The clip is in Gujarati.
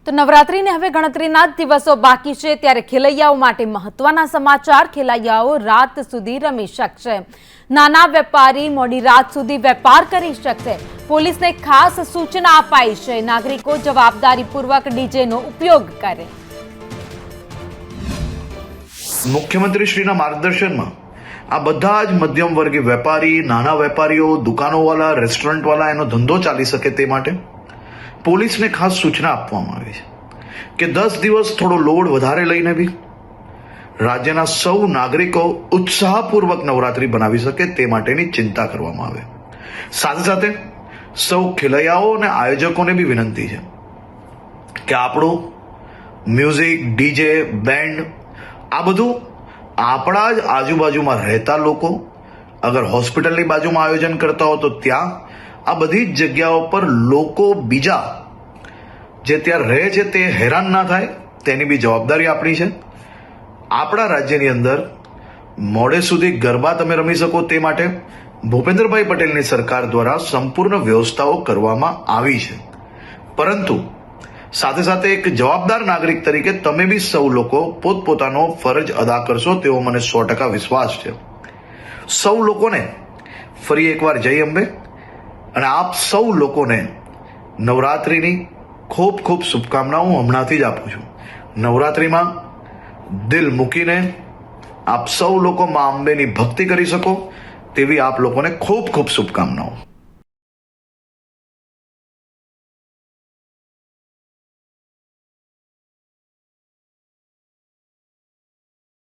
તો નવરાત્રીને હવે ગણતરીના જ દિવસો બાકી છે, ત્યારે ખેલૈયાઓ માટે મહત્વના સમાચાર। ખેલૈયાઓ રાત સુધી રમી શકશે। નાના વેપારી મોડી રાત સુધી વેપાર કરી શકશે। પોલીસને ખાસ સૂચના અપાઈ છે, નાગરિકો જવાબદારીપૂર્વક ડીજેનો ઉપયોગ કરે। મુખ્યમંત્રીશ્રીના માર્ગદર્શનમાં આ બધા જ મધ્યમ વર્ગીય વેપારી, નાના વેપારીઓ, દુકાનોવાળા, રેસ્ટોરન્ટવાળા એનો ધંધો ચાલી શકે તે માટે પોલીસને ખાસ સૂચના આપવામાં આવી છે કે 10 દિવસ થોડો લોડ વધારે લઈને બી રાજ્યના સૌ નાગરિકો ઉત્સાહપૂર્વક નવરાત્રી બનાવી શકે તે માટેની ચિંતા કરવામાં આવે। સાથે સાથે સૌ ખેલૈયાઓ અને આયોજકોને બી વિનંતી છે કે આપણું મ્યુઝિક, ડીજે, બેન્ડ આ બધું આપણા જ આજુબાજુમાં રહેતા લોકો, અગર હોસ્પિટલની બાજુમાં આયોજન કરતા હો તો ત્યાં આ બધી જ જગ્યાઓ પર લોકો બીજા જે ત્યાં રહે છે તે હેરાન ના થાય તેની બી જવાબદારી આપણી છે। આપણા રાજ્યની અંદર મોડે સુધી ગરબા તમે રમી શકો તે માટે ભૂપેન્દ્રભાઈ પટેલની સરકાર દ્વારા સંપૂર્ણ વ્યવસ્થાઓ કરવામાં આવી છે, પરંતુ સાથે સાથે એક જવાબદાર નાગરિક તરીકે તમે બી સૌ લોકો પોતપોતાનો ફરજ અદા કરશો તેવો મને 100% વિશ્વાસ છે। સૌ લોકોને ફરી એકવાર જય અંબે અને આપ સૌ લોકોને નવરાત્રિની ખૂબ ખૂબ શુભકામનાઓ હમણાંથી જ આપું છું। નવરાત્રિમાં દિલ મૂકીને આપ સૌ લોકો મા અંબેની ભક્તિ કરી શકો તેવી આપ લોકોને ખૂબ ખૂબ શુભકામનાઓ।